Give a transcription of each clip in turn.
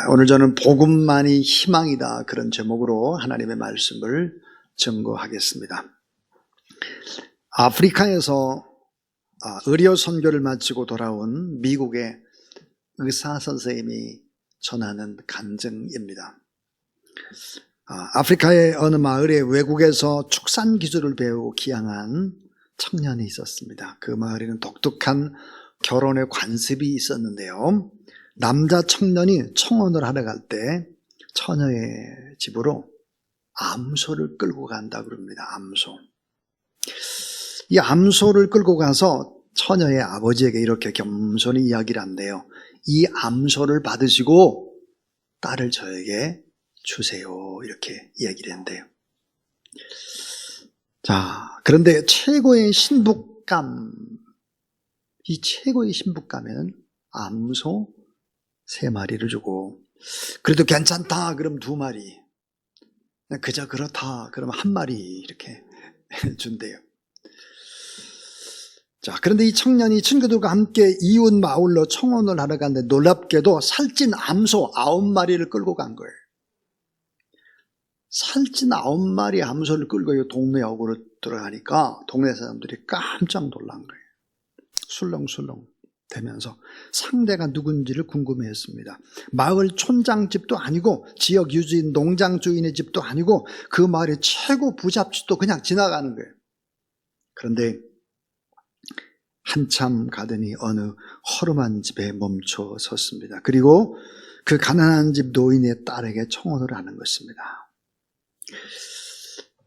오늘 저는 복음만이 희망이다, 그런 제목으로 하나님의 말씀을 증거하겠습니다. 아프리카에서 의료 선교를 마치고 돌아온 미국의 의사 선생님이 전하는 간증입니다. 아프리카의 어느 마을에 외국에서 축산 기술을 배우고 귀향한 청년이 있었습니다. 그 마을에는 독특한 결혼의 관습이 있었는데요. 남자 청년이 청혼을 하러 갈 때 처녀의 집으로 암소를 끌고 간다 그럽니다. 암소. 이 암소를 끌고 가서 처녀의 아버지에게 이렇게 겸손히 이야기를 한대요. 이 암소를 받으시고 딸을 저에게 주세요, 이렇게 이야기를 한대요. 자, 그런데 최고의 신부감, 이 최고의 신부감에는 암소 3마리를 주고, 그래도 괜찮다 그럼 2마리, 그저 그렇다 그럼 1마리 이렇게 준대요. 자, 그런데 이 청년이 친구들과 함께 이웃 마을로 청혼을 하러 갔는데 놀랍게도 살찐 암소 9마리를 끌고 간 거예요. 살찐 9마리 암소를 끌고 동네 역으로 들어가니까 동네 사람들이 깜짝 놀란 거예요. 술렁술렁 되면서 상대가 누군지를 궁금해했습니다. 마을 촌장 집도 아니고 지역 유지인 농장 주인의 집도 아니고 그 마을의 최고 부잣집도 그냥 지나가는 거예요. 그런데 한참 가더니 어느 허름한 집에 멈춰 섰습니다. 그리고 그 가난한 집 노인의 딸에게 청혼을 하는 것입니다.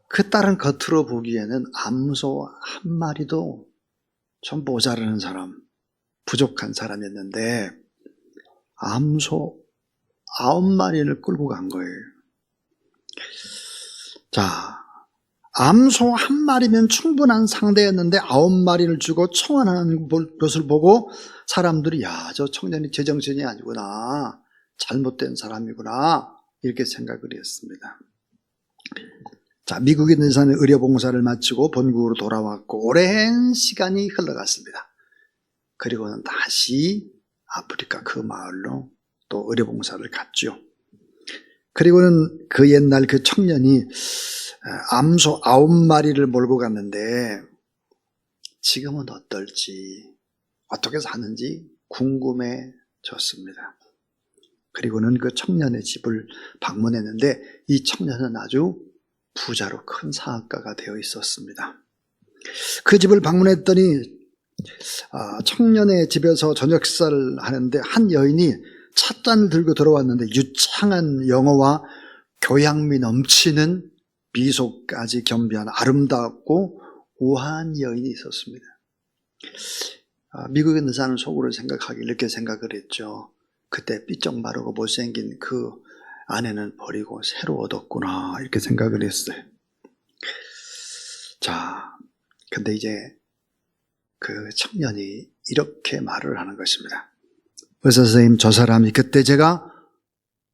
그 딸은 겉으로 보기에는 암소 1마리도 좀 모자라는 사람, 부족한 사람이었는데 암소 9마리를 끌고 간 거예요. 자, 암소 1마리면 충분한 상대였는데 9마리를 주고 청혼하는 것을 보고 사람들이 야, 저 청년이 제정신이 아니구나, 잘못된 사람이구나, 이렇게 생각을 했습니다. 자, 미국에 있는 사는 의료봉사를 마치고 본국으로 돌아왔고 오랜 시간이 흘러갔습니다. 그리고는 다시 아프리카 그 마을로 또 의료봉사를 갔죠. 그리고는 그 옛날 그 청년이 암소 9마리를 몰고 갔는데 지금은 어떨지, 어떻게 사는지 궁금해졌습니다. 그리고는 그 청년의 집을 방문했는데 이 청년은 아주 부자로 큰 사업가가 되어 있었습니다. 그 집을 방문했더니 청년의 집에서 저녁 식사를 하는데 한 여인이 찻잔을 들고 들어왔는데 유창한 영어와 교양미 넘치는 미소까지 겸비한 아름답고 우아한 여인이 있었습니다. 미국에 있는 사람은 속으로 생각하기 이렇게 생각을 했죠. 그때 삐쩍 마르고 못생긴 그 아내는 버리고 새로 얻었구나, 이렇게 생각을 했어요. 자, 근데 이제 그 청년이 이렇게 말을 하는 것입니다. 의사 선생님, 저 사람이 그때 제가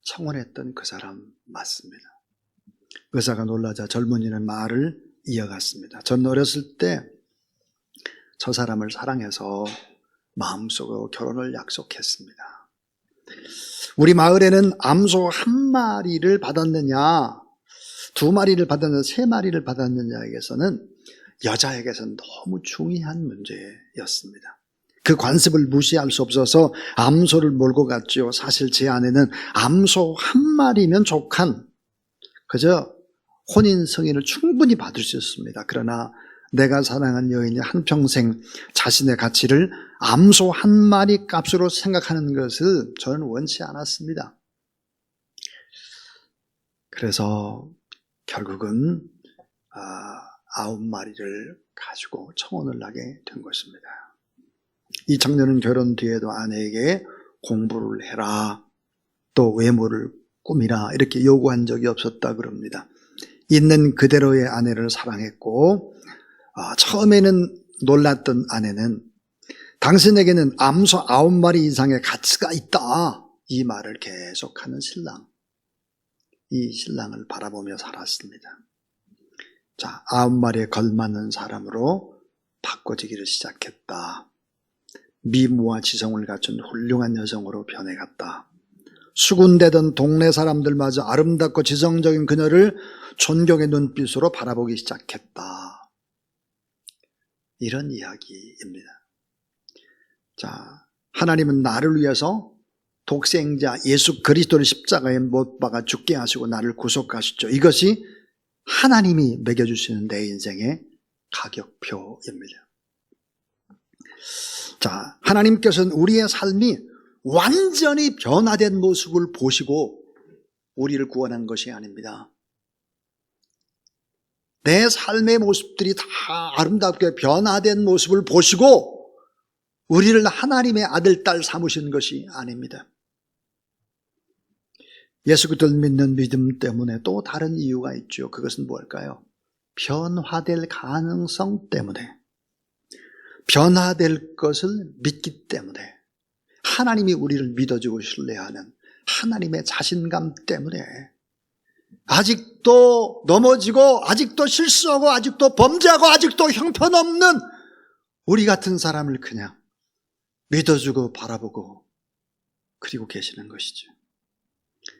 청혼했던 그 사람 맞습니다. 의사가 놀라자 젊은이는 말을 이어갔습니다. 전 어렸을 때 저 사람을 사랑해서 마음속으로 결혼을 약속했습니다. 우리 마을에는 암소 1마리를 받았느냐, 2마리를 받았느냐, 3마리를 받았느냐에게서는 여자에게서는 너무 중요한 문제였습니다. 그 관습을 무시할 수 없어서 암소를 몰고 갔죠. 사실 제 아내는 암소 1마리면 족한, 그저 혼인 승인을 충분히 받을 수 있습니다. 그러나 내가 사랑한 여인이 한평생 자신의 가치를 암소 1마리 값으로 생각하는 것을 저는 원치 않았습니다. 그래서 결국은 9마리를 가지고 청혼을 하게 된 것입니다. 이 청년은 결혼 뒤에도 아내에게 공부를 해라, 또 외모를 꾸미라, 이렇게 요구한 적이 없었다 그럽니다. 있는 그대로의 아내를 사랑했고, 처음에는 놀랐던 아내는 당신에게는 암소 9마리 이상의 가치가 있다, 이 말을 계속하는 신랑, 이 신랑을 바라보며 살았습니다. 자, 9마리에 걸맞는 사람으로 바꿔지기를 시작했다. 미모와 지성을 갖춘 훌륭한 여성으로 변해갔다. 수군대던 동네 사람들마저 아름답고 지성적인 그녀를 존경의 눈빛으로 바라보기 시작했다. 이런 이야기입니다. 자, 하나님은 나를 위해서 독생자 예수 그리스도를 십자가에 못 박아 죽게 하시고 나를 구속하셨죠. 이것이 하나님이 매겨주시는 내 인생의 가격표입니다. 자, 하나님께서는 우리의 삶이 완전히 변화된 모습을 보시고 우리를 구원한 것이 아닙니다. 내 삶의 모습들이 다 아름답게 변화된 모습을 보시고 우리를 하나님의 아들, 딸 삼으신 것이 아닙니다. 예수 그리스도를 믿는 믿음 때문에 또 다른 이유가 있죠. 그것은 뭘까요? 변화될 가능성 때문에, 변화될 것을 믿기 때문에, 하나님이 우리를 믿어주고 신뢰하는 하나님의 자신감 때문에, 아직도 넘어지고 아직도 실수하고 아직도 범죄하고 아직도 형편없는 우리 같은 사람을 그냥 믿어주고 바라보고 그리고 계시는 것이죠.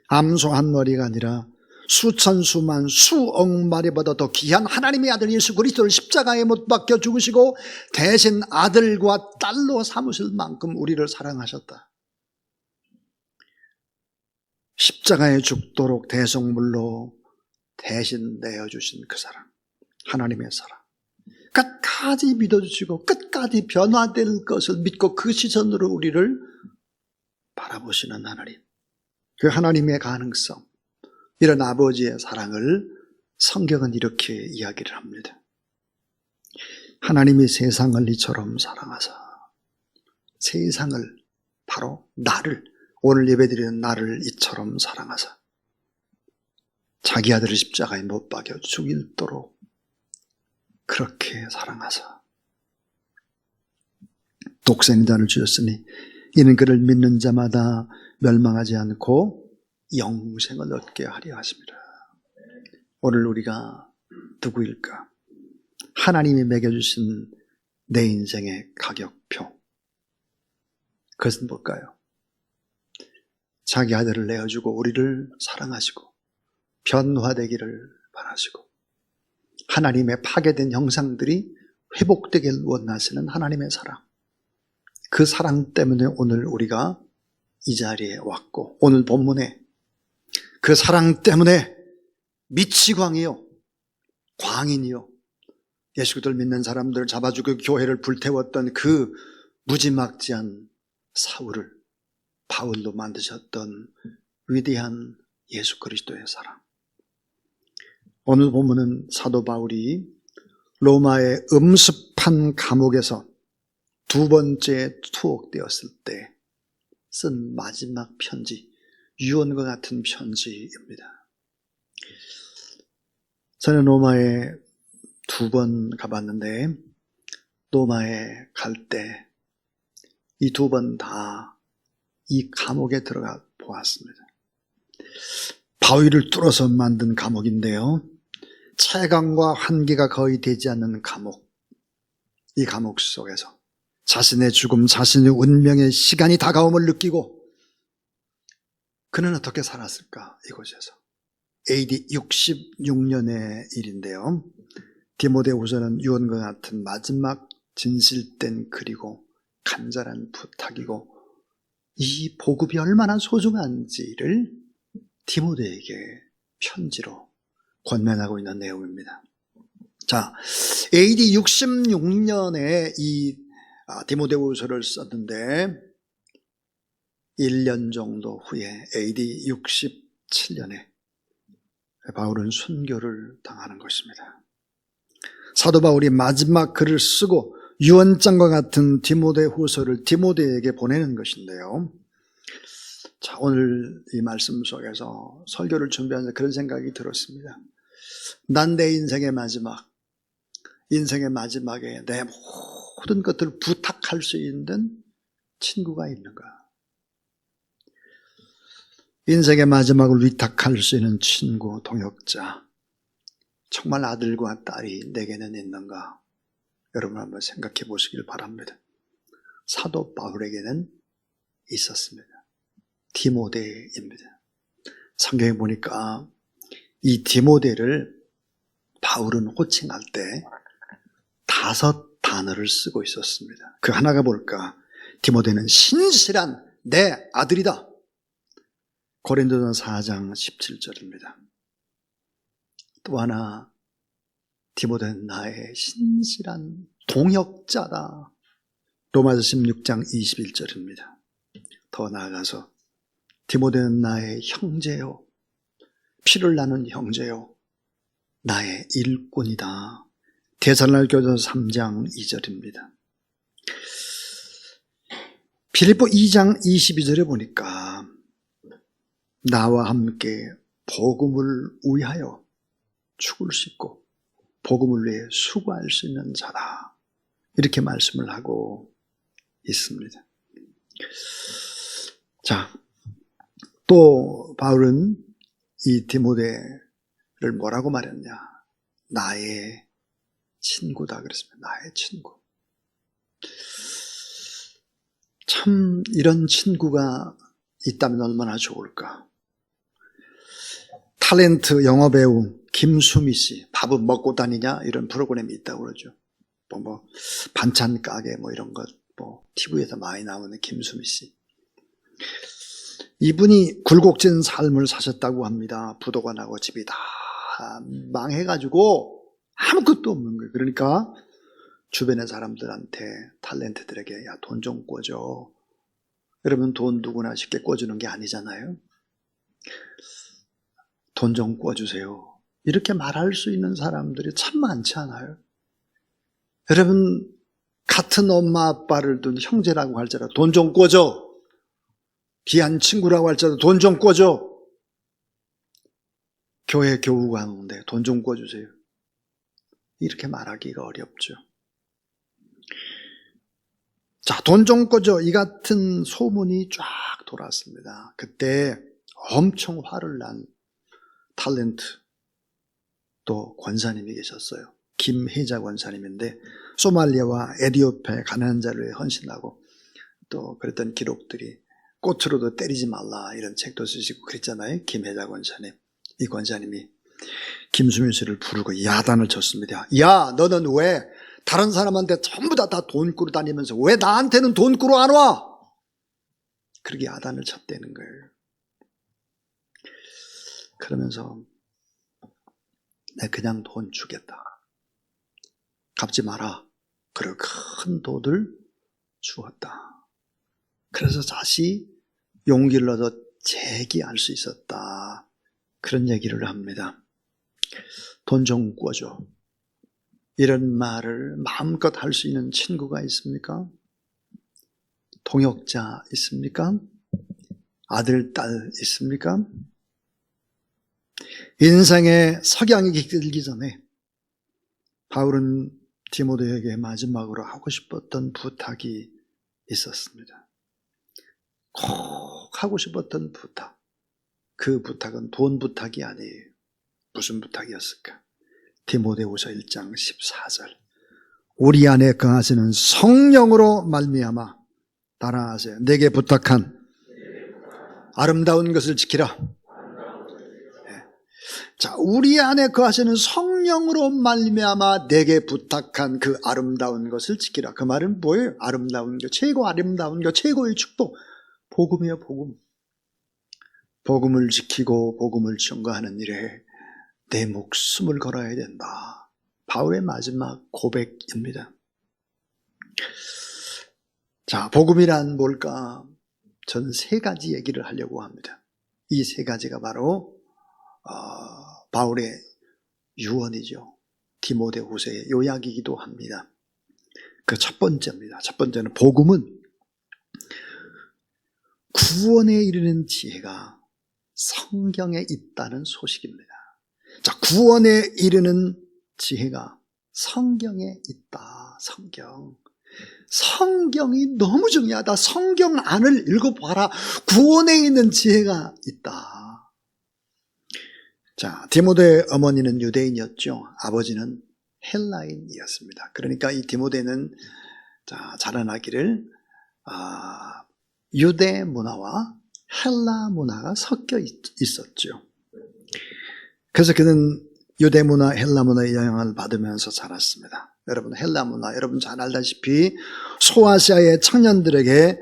암소 한 마리가 아니라 수천 수만 수억 마리보다 더 귀한 하나님의 아들 예수 그리스도를 십자가에 못 박혀 죽으시고 대신 아들과 딸로 삼으실 만큼 우리를 사랑하셨다. 십자가에 죽도록 대속물로 대신 내어주신 그 사랑, 하나님의 사랑, 끝까지 믿어주시고 끝까지 변화될 것을 믿고 그 시선으로 우리를 바라보시는 하나님, 그 하나님의 가능성, 이런 아버지의 사랑을 성경은 이렇게 이야기를 합니다. 하나님이 세상을 이처럼 사랑하사, 세상을, 바로 나를, 오늘 예배드리는 나를 이처럼 사랑하사 자기 아들을 십자가에 못 박여 죽일도록 그렇게 사랑하사 독생자를 주셨으니 이는 그를 믿는 자마다 멸망하지 않고 영생을 얻게 하려 하십니다. 오늘 우리가 누구일까? 하나님이 매겨주신 내 인생의 가격표, 그것은 뭘까요? 자기 아들을 내어주고 우리를 사랑하시고 변화되기를 바라시고 하나님의 파괴된 형상들이 회복되길 원하시는 하나님의 사랑, 그 사랑 때문에 오늘 우리가 이 자리에 왔고, 오늘 본문에 그 사랑 때문에 미치광이요, 광인이요, 예수 그리스도를 믿는 사람들을 잡아주고 교회를 불태웠던 그 무지막지한 사울을 바울로 만드셨던 위대한 예수 그리스도의 사랑. 오늘 본문은 사도 바울이 로마의 음습한 감옥에서 두 번째 투옥되었을 때 쓴 마지막 편지, 유언과 같은 편지입니다. 저는 로마에 2번 가봤는데, 로마에 갈 때 이 2번 다 이 감옥에 들어가 보았습니다. 바위를 뚫어서 만든 감옥인데요, 채광과 환기가 거의 되지 않는 감옥, 이 감옥 속에서 자신의 죽음, 자신의 운명의 시간이 다가옴을 느끼고 그는 어떻게 살았을까? 이곳에서 AD 66년의 일인데요, 디모데후서는 유언과 같은 마지막 진실된 글이고 간절한 부탁이고 이 복음이 얼마나 소중한지를 디모데에게 편지로 권면하고 있는 내용입니다. 자, AD 66년에 이 디모데후서를 썼는데 1년 정도 후에 AD 67년에 바울은 순교를 당하는 것입니다. 사도 바울이 마지막 글을 쓰고 유언장과 같은 디모데후서를 디모데에게 보내는 것인데요, 자, 오늘 이 말씀 속에서 설교를 준비하면서 그런 생각이 들었습니다. 난 내 인생의 마지막에 내 모든 것들을 부탁할 수 있는 친구가 있는가? 인생의 마지막을 위탁할 수 있는 친구, 동역자, 정말 아들과 딸이 내게는 있는가? 여러분 한번 생각해 보시길 바랍니다. 사도 바울에게는 있었습니다. 디모데입니다. 성경에 보니까 이 디모데를 바울은 호칭할 때 5 단어를 쓰고 있었습니다. 그 하나가 뭘까? 디모데는 신실한 내 아들이다. 고린도전서 4장 17절입니다. 또 하나, 디모데는 나의 신실한 동역자다. 로마서 16장 21절입니다. 더 나아가서 디모데는 나의 형제요, 피를 나눈 형제요, 나의 일꾼이다. 데살로니가전서 3장 2절입니다. 빌립보 2장 22절에 보니까 나와 함께 복음을 위하여 죽을 수 있고 복음을 위해 수고할 수 있는 자다. 이렇게 말씀을 하고 있습니다. 자, 또 바울은 이 디모데를 뭐라고 말했냐? 나의 친구다 그랬습니다. 나의 친구. 참 이런 친구가 있다면 얼마나 좋을까? 탤런트 영어배우 김수미 씨, 밥은 먹고 다니냐? 이런 프로그램이 있다고 그러죠. 반찬 가게 이런 것, TV에서 많이 나오는 김수미 씨. 이분이 굴곡진 삶을 사셨다고 합니다. 부도가 나고 집이 다 망해가지고 아무것도 없는 거예요. 그러니까 주변의 사람들한테, 탤런트들에게 야, 돈 좀 꿔줘. 여러분, 돈 누구나 쉽게 꿔주는 게 아니잖아요. 돈 좀 꿔주세요. 이렇게 말할 수 있는 사람들이 참 많지 않아요? 여러분, 같은 엄마 아빠를 둔 형제라고 할지라도 돈 좀 꿔줘. 귀한 친구라고 할지라도 돈 좀 꿔줘. 교회 교우 가는데 돈 좀 꿔주세요. 이렇게 말하기가 어렵죠. 자, 돈 좀 꿔줘. 이 같은 소문이 쫙 돌았습니다. 그때 엄청 화를 난 탤런트 또 권사님이 계셨어요. 김혜자 권사님인데 소말리아와 에티오피아의 가난한 자를 헌신하고 또 그랬던 기록들이 꽃으로도 때리지 말라 이런 책도 쓰시고 그랬잖아요. 김혜자 권사님. 이 권사님이 김수민 씨를 부르고 야단을 쳤습니다. 야, 너는 왜 다른 사람한테 전부 다 돈 꾸러 다니면서 왜 나한테는 돈 꾸러 안 와? 그렇게 야단을 쳤다는 거예요. 그러면서 내가 그냥 돈 주겠다. 갚지 마라. 그리고 큰 돈을 주었다. 그래서 다시 용기를 얻어 재기할 수 있었다. 그런 얘기를 합니다. 돈 좀 꿔줘. 이런 말을 마음껏 할 수 있는 친구가 있습니까? 동역자 있습니까? 아들, 딸 있습니까? 인생의 석양이 길기 전에 바울은 디모데에게 마지막으로 하고 싶었던 부탁이 있었습니다. 꼭 하고 싶었던 부탁. 그 부탁은 돈 부탁이 아니에요. 무슨 부탁이었을까? 디모데후서 1장 14절. 우리 안에 거하시는 성령으로 말미암아 따라하세요. 내게 부탁한 아름다운 것을 지키라. 자, 우리 안에 거하시는 성령으로 말미암아 내게 부탁한 그 아름다운 것을 지키라. 그 말은 뭐예요? 아름다운 것, 최고 아름다운 것, 최고의 축복. 복음이에요, 복음. 복음을 지키고 복음을 증거하는 일에 내 목숨을 걸어야 된다. 바울의 마지막 고백입니다. 자, 복음이란 뭘까? 저는 3가지 얘기를 하려고 합니다. 이 3가지가 바로 바울의 유언이죠. 디모데후서의 요약이기도 합니다. 그 첫 번째입니다. 첫 번째는 복음은 구원에 이르는 지혜가 성경에 있다는 소식입니다. 자, 구원에 이르는 지혜가 성경에 있다. 성경이 너무 중요하다. 성경 안을 읽어봐라. 구원에 있는 지혜가 있다. 자, 디모데의 어머니는 유대인이었죠. 아버지는 헬라인이었습니다. 그러니까 이 디모데는 자라나기를 유대 문화와 헬라 문화가 섞여 있었죠. 그래서 그는 유대 문화, 헬라 문화의 영향을 받으면서 자랐습니다. 여러분, 헬라 문화, 여러분 잘 알다시피 소아시아의 청년들에게,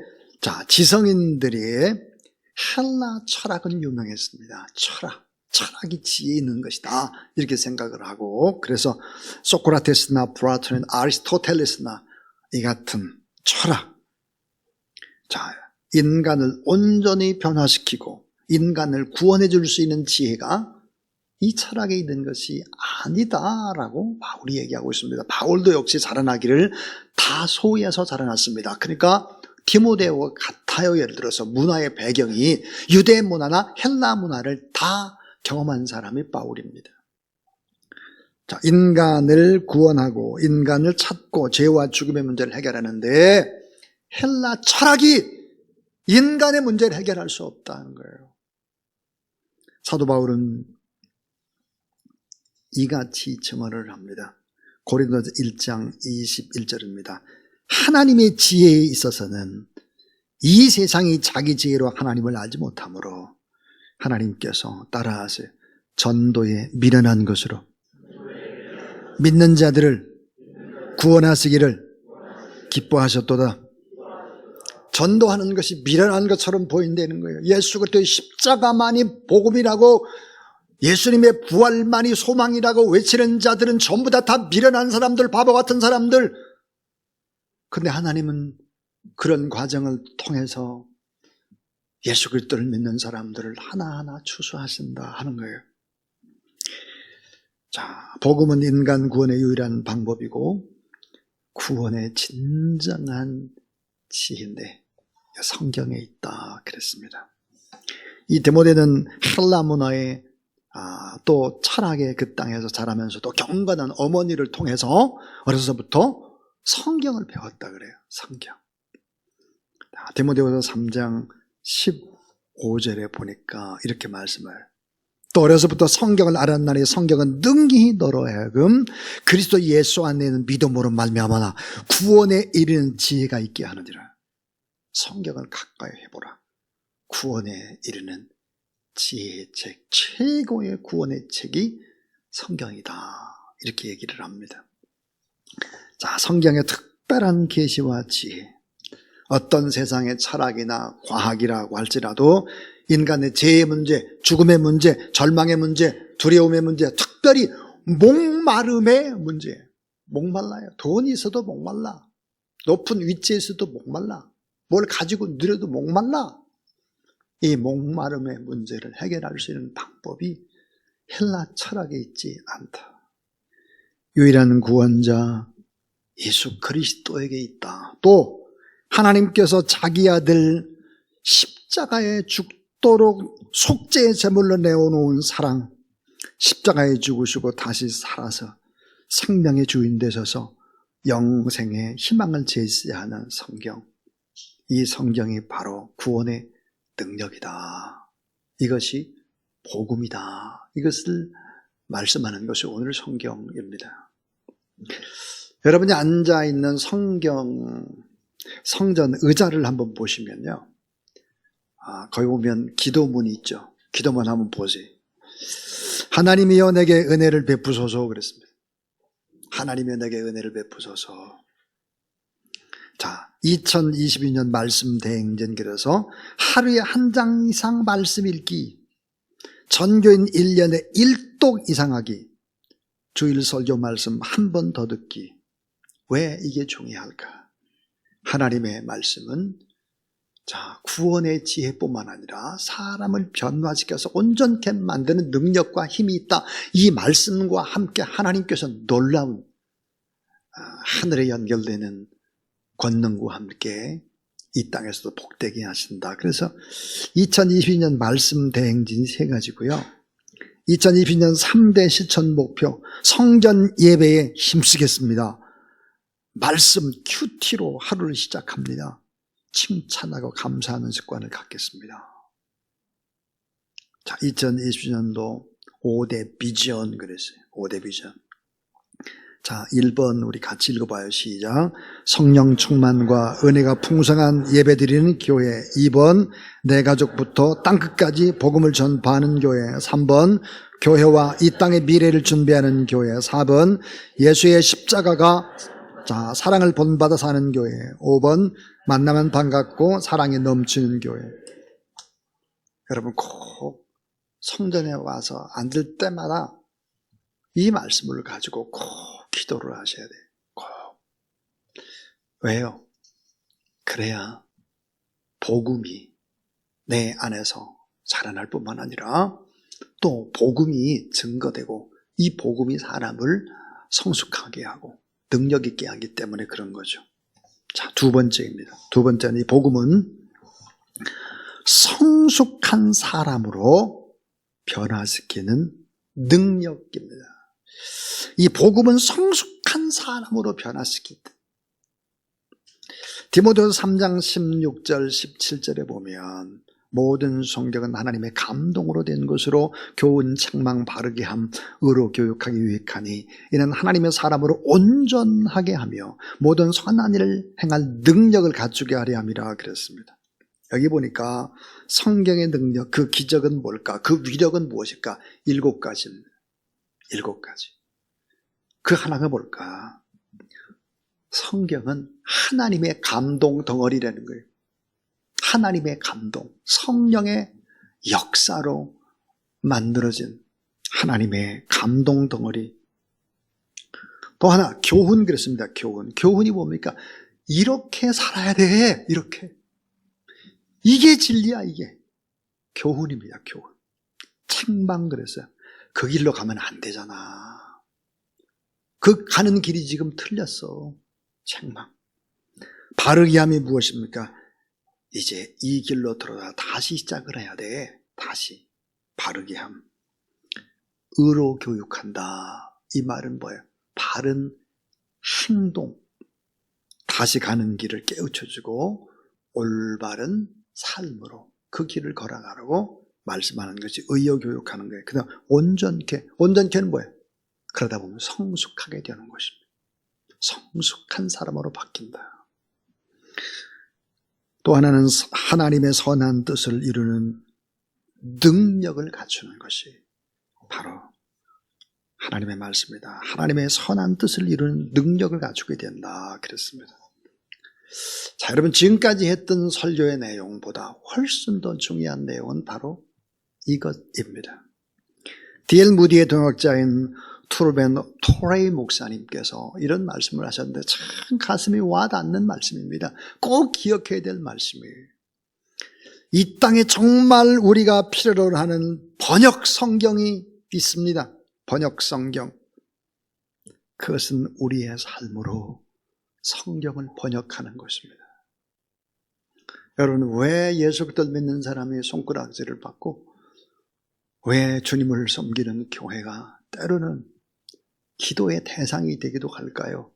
지성인들이 헬라 철학은 유명했습니다. 철학이 지혜 있는 것이다, 이렇게 생각을 하고, 그래서 소크라테스나 플라톤이나 아리스토텔레스나 이 같은 철학, 인간을 온전히 변화시키고 인간을 구원해 줄 수 있는 지혜가 이 철학에 있는 것이 아니다라고 바울이 얘기하고 있습니다. 바울도 역시 자라나기를 다소에서 자라났습니다. 그러니까 디모데와 같아요. 예를 들어서 문화의 배경이 유대 문화나 헬라 문화를 다 경험한 사람이 바울입니다. 인간을 구원하고 인간을 찾고 죄와 죽음의 문제를 해결하는데 헬라 철학이 인간의 문제를 해결할 수 없다는 거예요. 사도 바울은 이같이 증언을 합니다. 고린도서 1장 21절입니다. 하나님의 지혜에 있어서는 이 세상이 자기 지혜로 하나님을 알지 못하므로 하나님께서 따라하세요. 전도에 미련한 것으로 믿는 자들을 구원하시기를 기뻐하셨도다. 전도하는 것이 미련한 것처럼 보인다는 거예요. 예수 그리스도의 십자가만이 복음이라고, 예수님의 부활만이 소망이라고 외치는 자들은 전부 다 미련한 사람들, 바보 같은 사람들. 근데 하나님은 그런 과정을 통해서 예수 그리스도를 믿는 사람들을 하나하나 추수하신다 하는 거예요. 복음은 인간 구원의 유일한 방법이고 구원의 진정한 지혜인데 성경에 있다 그랬습니다. 이 디모데는 헬라 문화의 또 철학의 그 땅에서 자라면서도 경건한 어머니를 통해서 어려서부터 성경을 배웠다 그래요. 성경. 디모데후서 3장 15절에 보니까 이렇게 말씀해요. 또 어려서부터 성경을 알았나니 성경은 능히 너로 하여금 그리스도 예수 안에 있는 믿음으로 말미암아 구원에 이르는 지혜가 있게 하느니라. 성경을 가까이 해보라. 구원에 이르는 지혜의 책, 최고의 구원의 책이 성경이다, 이렇게 얘기를 합니다. 성경의 특별한 계시와 지혜, 어떤 세상의 철학이나 과학이라고 할지라도 인간의 죄의 문제, 죽음의 문제, 절망의 문제, 두려움의 문제, 특별히 목마름의 문제. 목말라요. 돈이 있어도 목말라. 높은 위치에 있어도 목말라. 뭘 가지고 누려도 목말라. 이 목마름의 문제를 해결할 수 있는 방법이 헬라 철학에 있지 않다. 유일한 구원자 예수 그리스도에게 있다. 또 하나님께서 자기 아들 십자가에 죽도록 속죄의 제물로 내어놓은 사랑, 십자가에 죽으시고 다시 살아서 생명의 주인 되셔서 영생의 희망을 제시하는 성경, 이 성경이 바로 구원의 능력이다. 이것이 복음이다. 이것을 말씀하는 것이 오늘 성경입니다. 여러분이 앉아있는 성전 의자를 한번 보시면요, 거기 보면 기도문이 있죠. 기도문 한번 보세요. 하나님이여 내게 은혜를 베푸소서 그랬습니다. 하나님이여 내게 은혜를 베푸소서. 2022년 말씀 대행전, 그래서 하루에 한 장 이상 말씀 읽기, 전교인 1년에 1독 이상 하기, 주일 설교 말씀 한 번 더 듣기. 왜 이게 중요할까? 하나님의 말씀은 구원의 지혜뿐만 아니라 사람을 변화시켜서 온전케 만드는 능력과 힘이 있다. 이 말씀과 함께 하나님께서 놀라운 하늘에 연결되는 권능과 함께 이 땅에서도 복되게 하신다. 그래서 2022년 말씀 대행진이 3가지고요. 2022년 3대 실천 목표, 성전 예배에 힘쓰겠습니다. 말씀 큐티로 하루를 시작합니다. 칭찬하고 감사하는 습관을 갖겠습니다. 2020년도 5대 비전 그랬어요. 5대 비전. 자, 1번 우리 같이 읽어봐요. 시작. 성령 충만과 은혜가 풍성한 예배드리는 교회. 2번 내 가족부터 땅끝까지 복음을 전파하는 교회. 3번 교회와 이 땅의 미래를 준비하는 교회. 4번 예수의 십자가가 사랑을 본받아 사는 교회. 5번 만나면 반갑고 사랑이 넘치는 교회. 여러분 꼭 성전에 와서 앉을 때마다 이 말씀을 가지고 꼭 기도를 하셔야 돼요. 꼭. 왜요? 그래야 복음이 내 안에서 자라날 뿐만 아니라 또 복음이 증거되고 이 복음이 사람을 성숙하게 하고 능력 있게 하기 때문에 그런 거죠. 자, 두 번째입니다. 두 번째는 이 복음은 성숙한 사람으로 변화시키는 능력입니다. 이 복음은 성숙한 사람으로 변화시킨다. 디모데후서 3장 16절 17절에 보면 모든 성경은 하나님의 감동으로 된 것으로 교훈, 책망, 바르게 함, 의로 교육하기 유익하니 이는 하나님의 사람으로 온전하게 하며 모든 선한 일을 행할 능력을 갖추게 하려 함이라 그랬습니다. 여기 보니까 성경의 능력, 그 기적은 뭘까? 그 위력은 무엇일까? 7가지입니다. 7가지. 그 하나가 뭘까? 성경은 하나님의 감동 덩어리라는 거예요. 하나님의 감동, 성령의 역사로 만들어진 하나님의 감동 덩어리. 또 하나, 교훈 그랬습니다. 교훈. 교훈이 뭡니까? 이렇게 살아야 돼. 이렇게. 이게 진리야, 이게. 교훈입니다, 교훈. 책망 그랬어요. 그 길로 가면 안 되잖아. 그 가는 길이 지금 틀렸어. 책망. 바르게 함이 무엇입니까? 이제 이 길로 들어가 다시 시작을 해야 돼. 다시. 바르게 함. 의로 교육한다. 이 말은 뭐예요? 바른 행동. 다시 가는 길을 깨우쳐주고 올바른 삶으로 그 길을 걸어가라고 말씀하는 것이 의로 교육하는 거예요. 그 다음 온전케. 온전케는 뭐예요? 그러다 보면 성숙하게 되는 것입니다. 성숙한 사람으로 바뀐다. 또 하나는 하나님의 선한 뜻을 이루는 능력을 갖추는 것이 바로 하나님의 말씀입니다. 하나님의 선한 뜻을 이루는 능력을 갖추게 된다 그랬습니다. 자, 여러분 지금까지 했던 설교의 내용보다 훨씬 더 중요한 내용은 바로 이것입니다. D.L. 무디의 동역자인 투르벤 토레이 목사님께서 이런 말씀을 하셨는데 참 가슴이 와닿는 말씀입니다. 꼭 기억해야 될 말씀이에요. 이 땅에 정말 우리가 필요로 하는 번역 성경이 있습니다. 번역 성경. 그것은 우리의 삶으로 성경을 번역하는 것입니다. 여러분 왜 예수 그리스도를 믿는 사람이 손가락질을 받고 왜 주님을 섬기는 교회가 때로는 기도의 대상이 되기도 할까요?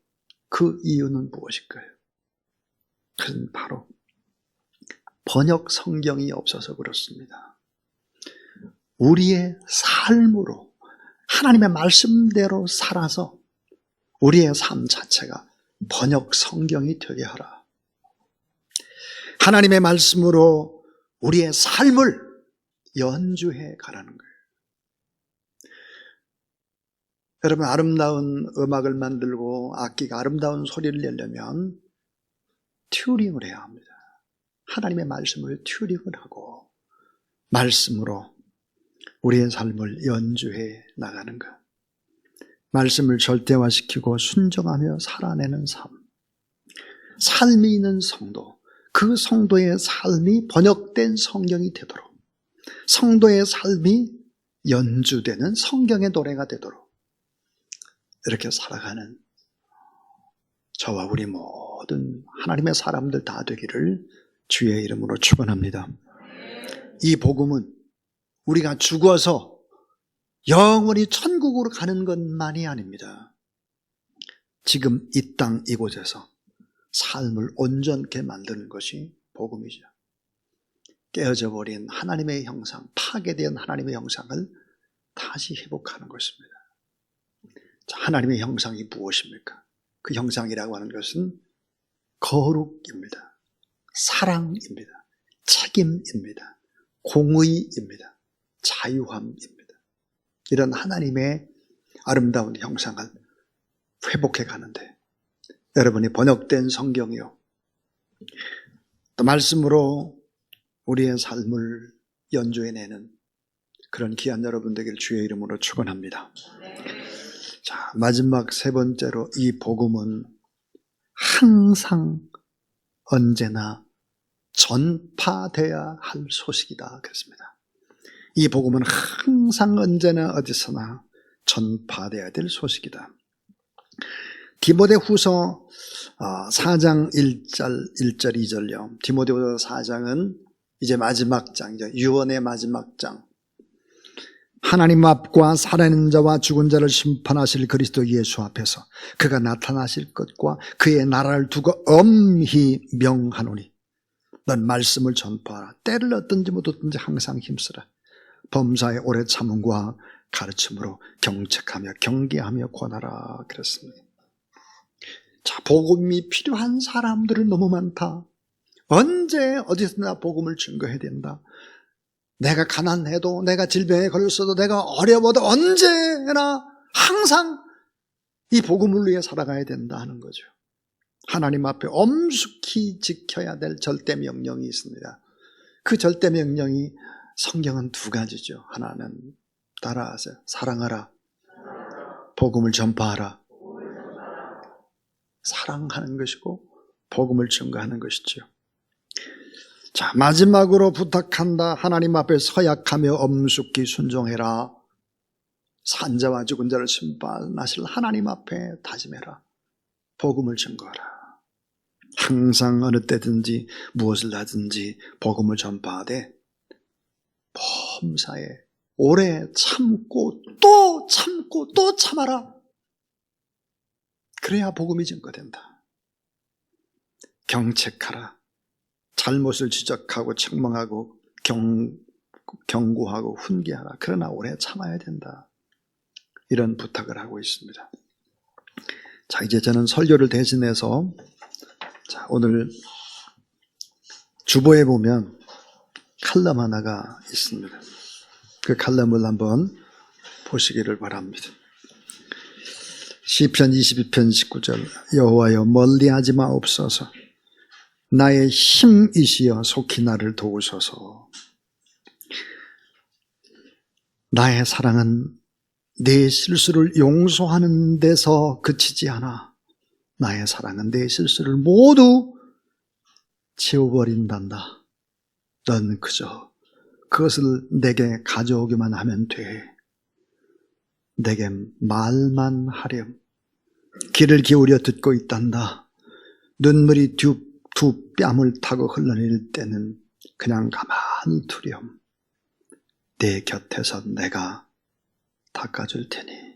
그 이유는 무엇일까요? 그건 바로 번역 성경이 없어서 그렇습니다. 우리의 삶으로 하나님의 말씀대로 살아서 우리의 삶 자체가 번역 성경이 되게 하라. 하나님의 말씀으로 우리의 삶을 연주해 가라는 거예요. 여러분 아름다운 음악을 만들고 악기가 아름다운 소리를 내려면 튜닝을 해야 합니다. 하나님의 말씀을 튜닝을 하고 말씀으로 우리의 삶을 연주해 나가는 것. 말씀을 절대화시키고 순종하며 살아내는 삶. 삶이 있는 성도, 그 성도의 삶이 번역된 성경이 되도록, 성도의 삶이 연주되는 성경의 노래가 되도록 이렇게 살아가는 저와 우리 모든 하나님의 사람들 다 되기를 주의 이름으로 축원합니다. 이 복음은 우리가 죽어서 영원히 천국으로 가는 것만이 아닙니다. 지금 이 땅 이곳에서 삶을 온전케 만드는 것이 복음이죠. 깨어져 버린 하나님의 형상, 파괴된 하나님의 형상을 다시 회복하는 것입니다. 하나님의 형상이 무엇입니까? 그 형상이라고 하는 것은 거룩입니다. 사랑입니다. 책임입니다. 공의입니다. 자유함입니다. 이런 하나님의 아름다운 형상을 회복해 가는데 여러분이 번역된 성경이요, 또 말씀으로 우리의 삶을 연주해내는 그런 귀한 여러분 되길 주의 이름으로 축원합니다. 자, 마지막 세 번째로 이 복음은 항상 언제나 전파돼야 할 소식이다 그랬습니다. 이 복음은 항상 언제나 어디서나 전파돼야 될 소식이다. 디모데후서 4장 1절 2절요. 디모데후서 4장은 이제 마지막 장이죠. 유언의 마지막 장. 하나님 앞과 살아있는 자와 죽은 자를 심판하실 그리스도 예수 앞에서 그가 나타나실 것과 그의 나라를 두고 엄히 명하노니 넌 말씀을 전파하라. 때를 얻든지 못 얻든지 항상 힘쓰라. 범사의 오래 참음과 가르침으로 경책하며 경계하며 권하라 그랬습니다. 자, 복음이 필요한 사람들은 너무 많다. 언제 어디서나 복음을 증거해야 된다. 내가 가난해도, 내가 질병에 걸렸어도, 내가 어려워도 언제나 항상 이 복음을 위해 살아가야 된다 하는 거죠. 하나님 앞에 엄숙히 지켜야 될 절대 명령이 있습니다. 그 절대 명령이 성경은 두 가지죠. 하나는 따라하세요. 사랑하라. 복음을 전파하라. 사랑하는 것이고 복음을 증거하는 것이죠. 자, 마지막으로 부탁한다. 하나님 앞에 서약하며 엄숙히 순종해라. 산자와 죽은 자를 심판하실 하나님 앞에 다짐해라. 복음을 증거하라. 항상 어느 때든지 무엇을 하든지 복음을 전파하되 범사에 오래 참고 또 참고 또 참아라. 그래야 복음이 증거된다. 경책하라. 잘못을 지적하고 책망하고 경고하고 훈계하라. 그러나 오래 참아야 된다. 이런 부탁을 하고 있습니다. 자, 이제 저는 설교를 대신해서 자, 오늘 주보에 보면 칼럼 하나가 있습니다. 그 칼럼을 한번 보시기를 바랍니다. 시편 22편 19절 여호와여 멀리하지 마옵소서. 나의 힘이시여 속히 나를 도우소서. 나의 사랑은 내 실수를 용서하는 데서 그치지 않아. 나의 사랑은 내 실수를 모두 지워버린단다. 넌 그저 그것을 내게 가져오기만 하면 돼. 내게 말만 하렴. 귀를 기울여 듣고 있단다. 눈물이 두 뺨을 타고 흘러내릴 때는 그냥 가만히 두렴. 내 곁에서 내가 닦아줄 테니.